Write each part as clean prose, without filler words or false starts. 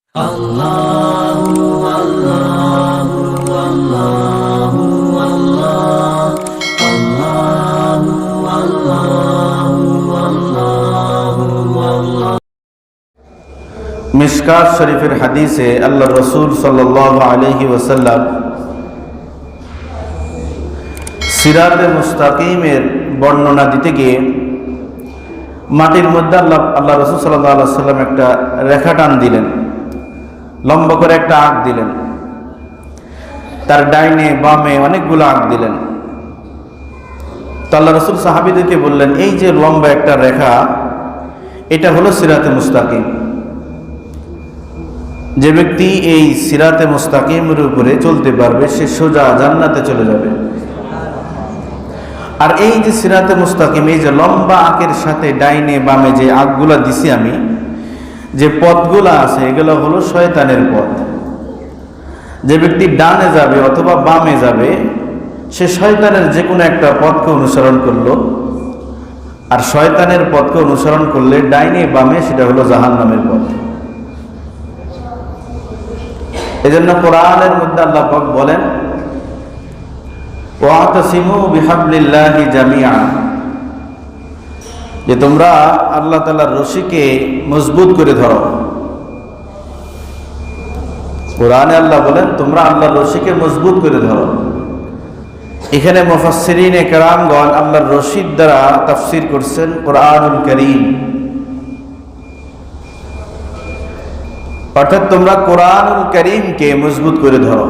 মিশকাত শরীফের হাদিসে আল্লাহ রসুল সাল্লাল্লাহু আলাইহি ওয়াসাল্লাম সিরাতে মুস্তাকিমের বর্ণনা দিতে গিয়ে মাটির মধ্যে আল্লাহ রসুল সাল্লাল্লাহু আলাইহি ওয়াসাল্লাম একটা রেখা টান দিলেন, লম্বা করে একটা আঁক দিলেন, তার ডাইনে বামে অনেকগুলো আঁক দিলেন। তো আল্লাহ রসুল সাহাবীদেরকে বললেন, এই যে লম্বা একটা রেখা, এটা হলো সিরাতে মুস্তাকিম। যে ব্যক্তি এই সিরাতে মুস্তাকিমের উপরে চলতে পারবে সে সোজা জান্নাতে চলে যাবে। আর এই যে সিরাতে মুস্তাকিম, এই যে লম্বা আঁকের সাথে ডাইনে বামে যে আঁকগুলা দিছি আমি, যে পথগুলা আছে, এগুলো হলো শয়তানের পথ। যে ব্যক্তি ডানে যাবে অথবা বামে যাবে সে শয়তানের যে কোনো একটা পথকে অনুসরণ করলো, আর শয়তানের পথকে অনুসরণ করলে ডাইনে বামে সেটা হলো জাহান্নামের পথ। এজন্য কোরআনের মধ্যে আল্লাহ পাক বলেন, ওয়াতাসিমু বিহাবলিল্লাহি জামিআ, যে তোমরা আল্লাহ তাআলার রশিকে মজবুত করে ধরো। কোরআনে আল্লাহ বলেন তোমরা আল্লাহর রশিকে মজবুত করে ধরো। এখানে মুফাসসিরিনে কেরামগণ আল্লাহর রশিদ দ্বারা তাফসীর করছেন কোরআনুল কারীম, অর্থাৎ তোমরা কোরআনুল কারীমকে মজবুত করে ধরো।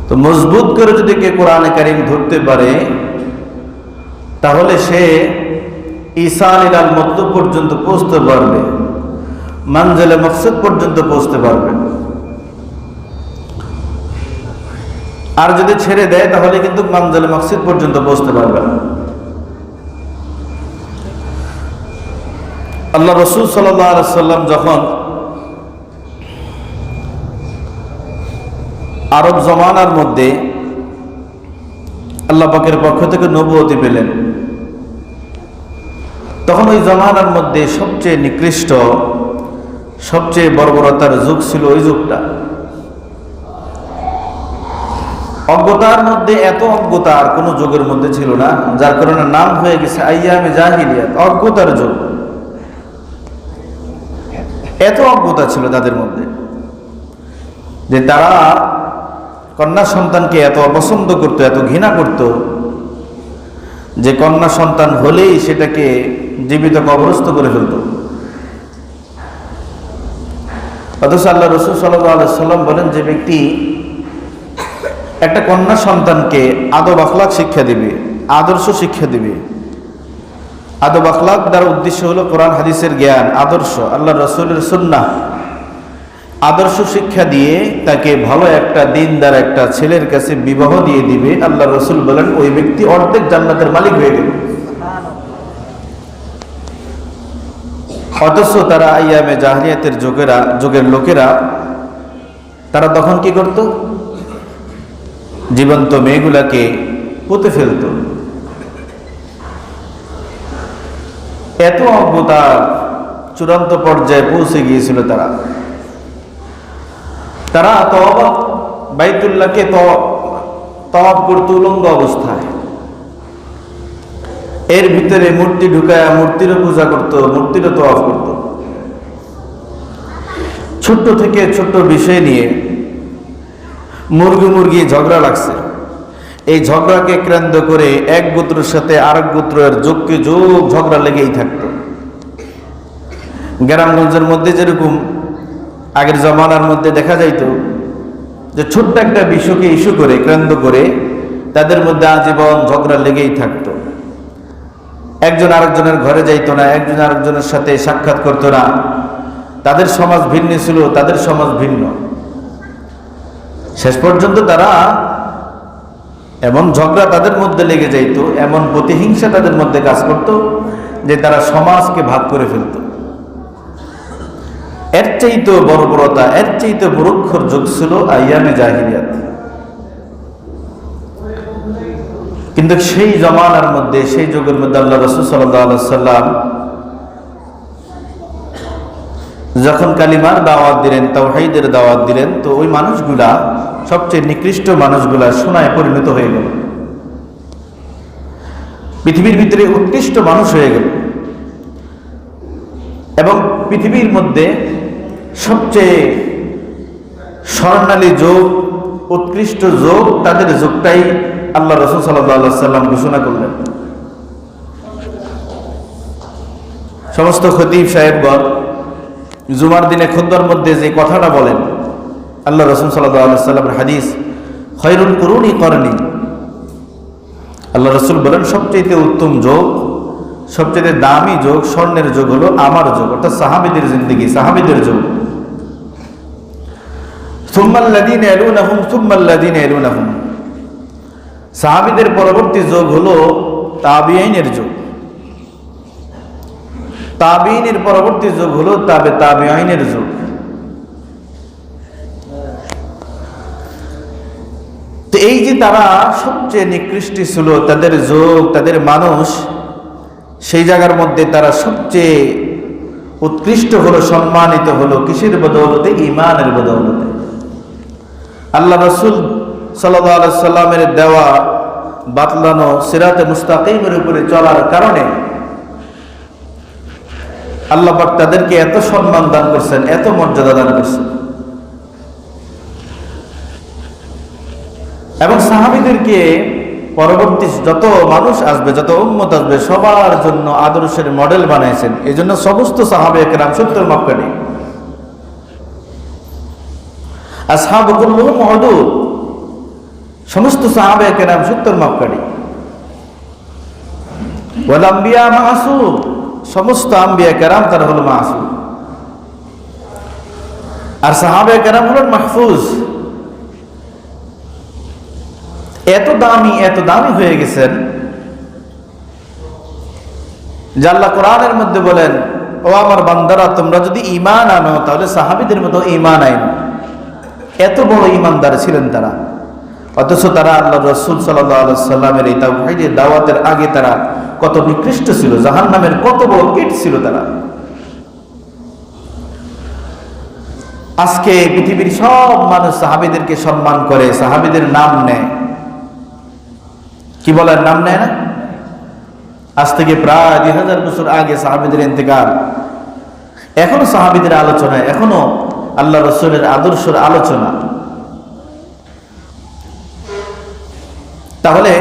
তো মজবুত করে যদি কে কোরআনে কারীম ধরতে পারে তাহলে সে ঈসান ইলাল মতলুব পর্যন্ত পৌঁছতে পারবে, মানজিলে মকসুদ পর্যন্ত পৌঁছতে পারবে। আর যদি ছেড়ে দেয় তাহলে কিন্তু মানজিলে মকসুদ পর্যন্ত পৌঁছতে পারবে না। আল্লাহ রসুল সাল্লাল্লাহু আলাইহি ওয়াসাল্লাম যখন আরব জমানার মধ্যে আল্লাহ পাকের পক্ষ থেকে নবুয়তি পেলেন, তখন ওই জমানার মধ্যে সবচেয়ে নিকৃষ্ট, সবচেয়ে বর্বরতার যুগ ছিল ওই যুগটা। অজ্ঞতার মধ্যে এত অজ্ঞতা আর কোনো যুগের মধ্যে ছিল না, যার কারণে নাম হয়ে গেছে আইয়ামে জাহিলিয়াত, অজ্ঞতার যুগ। এত অজ্ঞতা ছিল তাদের মধ্যে যে তারা কন্যা সন্তানকে এত অপছন্দ করত, এত ঘৃণা করত, যে কন্যা সন্তান হলেই সেটাকে জীবিত কবরস্থ করে ফেলত। অথচ আল্লাহ রাসূল সাল্লাল্লাহু আলাইহি ওয়াসাল্লাম বলেন, যে ব্যক্তি একটা কন্যা সন্তানকে আদব আখলাক শিক্ষা দিবে, আদর্শ শিক্ষা দিবে, আদব আখলাক দ্বারা উদ্দেশ্য হলো কোরআন হাদিসের জ্ঞান, আদর্শ, আল্লাহ রাসূলের সুন্নাহ, আদর্শ শিক্ষা দিয়ে তাকে ভালো একটা দিনদার একটা ছেলের কাছে বিবাহ দিয়ে দিবে, আল্লাহ রাসূল বলেন ওই ব্যক্তি অর্ধেক জান্নাতের মালিক হয়ে যাবে। অথচ তারা আইয়ামে জাহিলিয়াতের যুগের লোকেরা তারা তখন কি করত? জীবন্ত মেয়েগুলাকে পুঁতে ফেলত। এত অজ্ঞতার চূড়ান্ত পর্যায়ে পৌঁছে গিয়েছিল তারা তওবা বাইতুল্লাহকে তওয়াব করত উলঙ্গ অবস্থায়, এর ভিতরে মূর্তি ঢুকায়া মূর্তিরও পূজা করত, মূর্তিরও তওয়াব করত। ছোট্ট থেকে ছোট্ট বিষয় নিয়ে মুরগি ঝগড়া লাগছে, এই ঝগড়াকে কেন্দ্র করে এক গোত্রের সাথে আরেক গোত্রের যোগকে যোগ ঝগড়া লেগেই থাকত। গ্রামগঞ্জের মধ্যে যেরকম আগের জমানার মধ্যে দেখা যাইত যে ছোট্ট একটা বিষয়কে ইস্যু করে কেন্দ্র করে তাদের মধ্যে আজীবন ঝগড়া লেগেই থাকত। একজন আরেকজনের ঘরে যাইতো না, একজন আরেকজনের সাথে সাক্ষাৎ করতো না। তাদের সমাজ ভিন্ন ছিল, তাদের সমাজ ভিন্ন। শেষ পর্যন্ত তারা এমন ঝগড়া তাদের মধ্যে লেগে যাইত, এমন প্রতিহিংসা তাদের মধ্যে কাজ করত যে তারা সমাজকে ভাগ করে ফেলত। এর চাইতে বর্বরতা, এর চাইতে মুরুক্ষর যুগ ছিল আইয়ামে জাহিলিয়াত। কিন্তু সেই জমানার মধ্যে, সেই যুগের মধ্যে আল্লাহ রাসূল সাল্লাল্লাহু আলাইহি ওয়াসাল্লাম যখন কালিমার দাওয়াত দিলেন, তাওহীদের দাওয়াত দিলেন, তো ওই মানুষগুলা সবচেয়ে নিকৃষ্ট মানুষগুলা সোনায় পরিণত হয়ে গেল, পৃথিবীর ভিতরে উৎকৃষ্ট মানুষ হয়ে গেল। এবং পৃথিবীর মধ্যে সবচেয়ে স্বর্ণালী যুগ, উৎকৃষ্ট যুগ, তাদের যুগটাই আল্লাহ রাসূল সাল্লাল্লাহু আলাইহি সাল্লাম ঘোষণা করলেন। সমস্ত খতিব সাহেবগণ জুমার দিনে খুতবার মধ্যে যে কথাটা বলেন, আল্লাহ রাসূল সাল্লাল্লাহু আলাইহি সাল্লামের হাদিস, খায়রুল কুরুনি করনি, আল্লাহ রাসূল বলেন সবচেয়ে উত্তম যুগ, সবচেয়ে দামি যুগ, স্বর্ণের যুগ হলো আমার যুগ, অর্থাৎ সাহাবীদের জিন্দেগি, সাহাবীদের যুগ। সুম্মাল্লাযীনা ইয়ালুনাহুম সুম্মাল্লাযীনা ইয়ালুনাহুম, সাহাবীদের পরবর্তী যুগ হলো তাবিঈনের যুগ, তাবিঈনের পরবর্তী যুগ হলো তাবিঈনের যুগ। তো এই যে তারা সবচেয়ে নিকৃষ্ট ছিল, তাদের যুগ, তাদের মানুষ, সেই জায়গার মধ্যে তারা সবচেয়ে উৎকৃষ্ট হলো, সম্মানিত হলো কিসের বদৌলতে? ঈমানের বদৌলতে। আল্লাহ রাসূল সাল্লাল্লাহু আলাইহি সাল্লামের দেওয়া বাতলানো সিরাতে মুস্তাকিমের উপরে চলার কারণে আল্লাহ পাক তাদেরকে এত সম্মান দান করছেন, এত মর্যাদা দান করছেন। এবং সাহাবীদেরকে পরবর্তী যত মানুষ আসবে, যত উম্মত আসবে, সবার জন্য আদর্শের মডেল বানাইছেন। এই জন্য সমস্ত সাহাবে কেরাম 70 মাপকাঠি, আসহাবু কুল্লুহুম উদুদ, সমস্ত সাহাবে কেরাম 70 মাপকাঠি। ওয়াল আম্বিয়া মাসুম, সমস্ত আম্বিয়া কেরাম তারা হলো মাসুম। আর সাহাবে কেরাম হলেন মাহফুজ। এত দামি হয়ে গেছেন যে আল্লাহ কোরআনের মধ্যে বলেন, ও আমার বান্দারা, তোমরা যদি ঈমান আনো তাহলে সাহাবীদের মতো ঈমান আনো। এত বড় ঈমানদার ছিলেন তারা, অথচ তারা আল্লাহ রাসূল সাল্লাল্লাহু আলাইহি সাল্লামের এই তাওহীদের দাওয়াতের আগে তারা কত নিকৃষ্ট ছিল, জাহান্নামের কত বড় কীট ছিল তারা। আজকে পৃথিবীর সব মানুষ সাহাবীদেরকে সম্মান করে, সাহাবীদের নাম নেয়, কি বলেন, নাম নেয় না? আজ থেকে প্রায় 2000 বছর আগে সাহাবীদের ইন্তেকাল, এখনো সাহাবীদের আলোচনা, এখনো আল্লাহ রাসূলের আদর্শের আলোচনা। তাহলে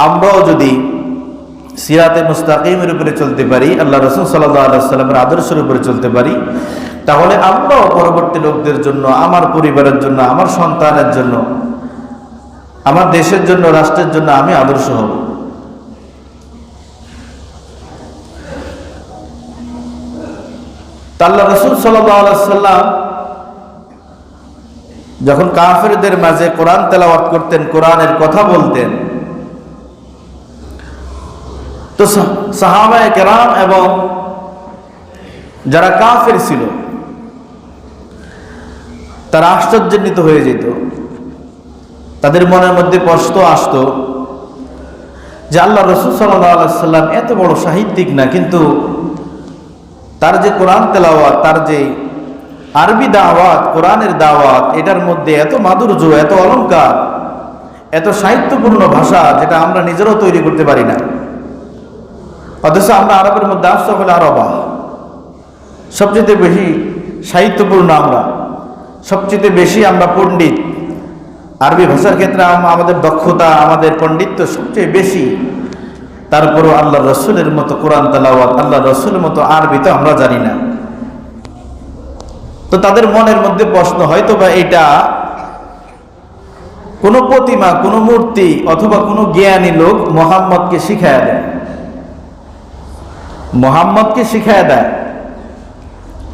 আমরাও যদি সিরাতে মুস্তাকিমের উপরে চলতে পারি, আল্লাহ রাসূল সাল্লাল্লাহু আলাইহি ওয়াসাল্লামের আদর্শের উপরে চলতে পারি, তাহলে আমরাও পরবর্তী লোকদের জন্য, আমার পরিবারের জন্য, আমার সন্তানের জন্য, আমার দেশের জন্য, রাষ্ট্রের জন্য আমি আদর্শ হব। আল্লাহ রাসূল সাল্লাল্লাহু আলাইহি ওয়াসাল্লাম যখন কাফেরদের মাঝে কোরআন তেলাওয়াত করতেন, কোরআনের কথা বলতেন, তো সাহাবায়ে কেরাম এবং যারা কাফের ছিল তারা আশ্চর্যান্বিত হয়ে যেত। তাদের মনের মধ্যে প্রশ্ন আসতো যে আল্লাহ রাসূল সাল্লাল্লাহু আলাইহি ওয়াসাল্লাম এত বড় সাহিত্যিক না, কিন্তু তার যে কোরআন তেলাওয়াত, তার যে আরবি দাওয়াত, কোরআনের দাওয়াত, এটার মধ্যে এত মাধুর্য, এত অলংকার, এত সাহিত্যপূর্ণ ভাষা, যেটা আমরা নিজেরাও তৈরি করতে পারি না। অথচ আমরা আরবের মধ্যে আফসাহুল আরবা, সবচেয়ে বেশি সাহিত্যপূর্ণ আমরা, সবচেয়ে বেশি আমরা পণ্ডিত, আরবি ভাষার ক্ষেত্রে আমাদের দক্ষতা, আমাদের পণ্ডিত্য সবচেয়ে বেশি। তারপরও আল্লাহ রসুলের মতো কোরআন তেলাওয়াত, আল্লাহ রসুলের মতো আরবি তো আমরা জানি না। তো তাদের মনের মধ্যে প্রশ্ন, হয়তো বা এটা কোনো প্রতিমা, কোনো মূর্তি অথবা কোনো জ্ঞানী লোক মুহাম্মদকে শিখায় দেয়, মুহাম্মদকে শিখায় দেয়।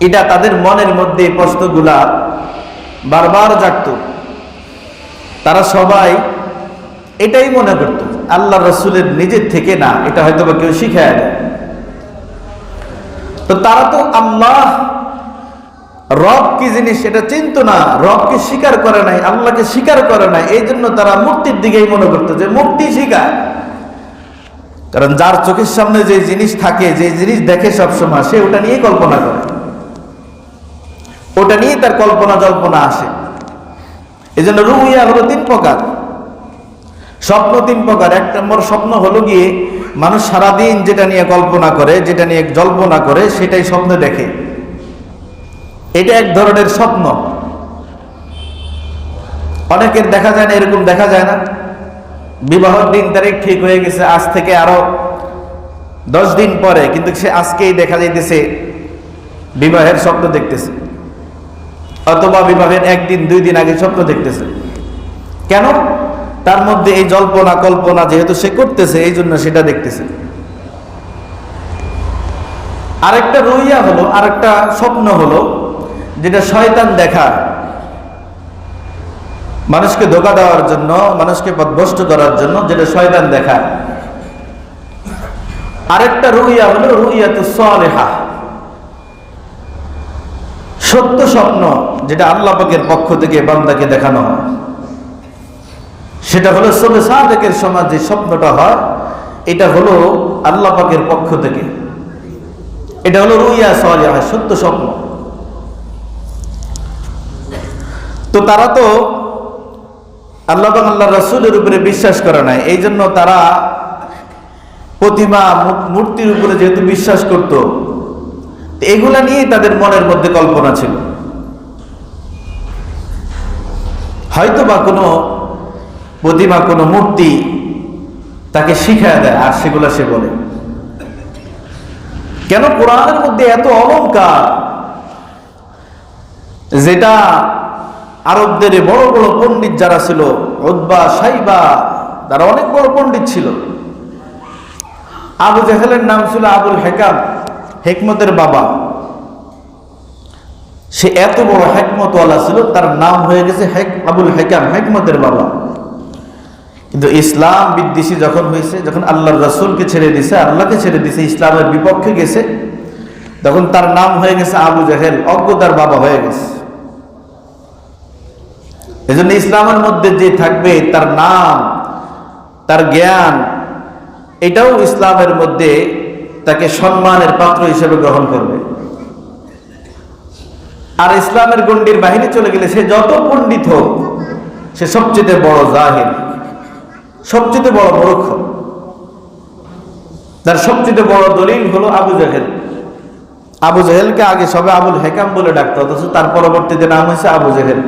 এটা তাদের মনের মধ্যে প্রশ্নগুলা বারবার জাগত। তারা সবাই এটাই মনে করত আল্লাহ রসুলের নিজের থেকে না, এটা হয়তো বা কেউ শিখায় দেয়। তো তারা তো আল্লাহ রব কি জিনিস এটা চিনত না, রবকে স্বীকার করে নাই, আল্লাহকে স্বীকার করে নাই। এই জন্য তারা মূর্তির দিকেই মনে করতো যে মূর্তি শিখায়। কারণ যার চোখের সামনে যে জিনিস থাকে, যে জিনিস দেখে সবসময়, সে ওটা নিয়ে কল্পনা করে। ওটা নিয়ে তার কল্পনা জল্পনা আসে। এই জন্য রুইয়া হলো 3 প্রকার, স্বপ্ন 3 প্রকার। 1 নম্বর স্বপ্ন হলো গিয়ে মানুষ সারাদিন যেটা নিয়ে কল্পনা করে, যেটা নিয়ে জল্পনা করে, সেটাই স্বপ্নে দেখে। এটা এক ধরনের স্বপ্ন। অনেকের দেখা যায় না, এরকম দেখা যায় না, বিবাহের দিন তারিখ ঠিক হয়ে গেছে আজ থেকে আরো 10 দিন পরে, কিন্তু সে আজকেই দেখা যাইতেছে বিবাহের স্বপ্ন দেখতেছে, অথবা বিবাহের 1 দিন 2 দিন আগে স্বপ্ন দেখতেছে। কেন? তার মধ্যে এই জল্পনা কল্পনা যেহেতু সে করতেছে, এই জন্য সেটা দেখতেছে। আরেকটা রুইয়া হলো, আরেকটা স্বপ্ন হলো যেটা শয়তান দেখা, মানুষকে ধোঁকা দেওয়ার জন্য, মানুষকে পথভ্রষ্ট করার জন্য, যেটা শয়তান দেখা। আরেকটা রুইয়া হলো রুইয়াতুস সালিহা, সত্য স্বপ্ন, যেটা আল্লাহ পাকের পক্ষ থেকে বান্দাকে দেখানো হয়। সেটা হলো সবে সাদেকের সময় যে স্বপ্নটা হয়, এটা হলো আল্লাহ পাকের পক্ষ থেকে। এটা হলো রুইয়া সালিহা, সত্য স্বপ্ন। তো তারা তো আল্লাহ এবং আল্লাহ রাসূলের উপরে বিশ্বাস করে নাই, এই জন্য তারা প্রতিমা মূর্তির উপরে যেহেতু বিশ্বাস করত, এগুলা নিয়েই তাদের মনের মধ্যে কল্পনা ছিল। হয়তো বা কোনো প্রতিমা, কোনো মূর্তি তাকে শিখায় দেয়, আর সেগুলা সে বলে। কেন? কোরআনের মধ্যে এত অলংকার, যেটা আরবদের বড় বড় পণ্ডিত যারা ছিল, উতবা, শাইবা, তারা অনেক বড় পণ্ডিত ছিল। আবু জাহেলের নাম ছিল আবুল হেকাম, হেকমতের বাবা। সে এত বড় হেকমতওয়ালা ছিল, তার নাম হয়ে গেছে আবুল হেকাম, হেকমতের বাবা। কিন্তু ইসলাম বিদ্বেষী যখন হয়েছে, যখন আল্লাহর রাসূলকে ছেড়ে দিছে, আল্লাহকে ছেড়ে দিছে, ইসলামের বিপক্ষে গেছে, তখন তার নাম হয়ে গেছে আবু জাহেল, অজ্ঞতার বাবা হয়ে গেছে। এজন্য ইসলামের মধ্যে যে থাকবে, তার নাম, তার জ্ঞান, এটাও ইসলামের মধ্যে তাকে সম্মানের পাত্র হিসেবে গ্রহণ করবে। আর ইসলামের গণ্ডির বাহিরে চলে গেলে সে যত পণ্ডিত হোক, সে সবচেয়ে বড় জাহিল, সবচেয়ে বড় মূর্খ। তার সবচেয়ে বড় দলিল হলো আবু জাহেল। আবু জাহেলকে আগে সবে আবুল হেকাম বলে ডাকতো, অথচ তার পরবর্তীতে নাম হয়েছে আবু জাহেল।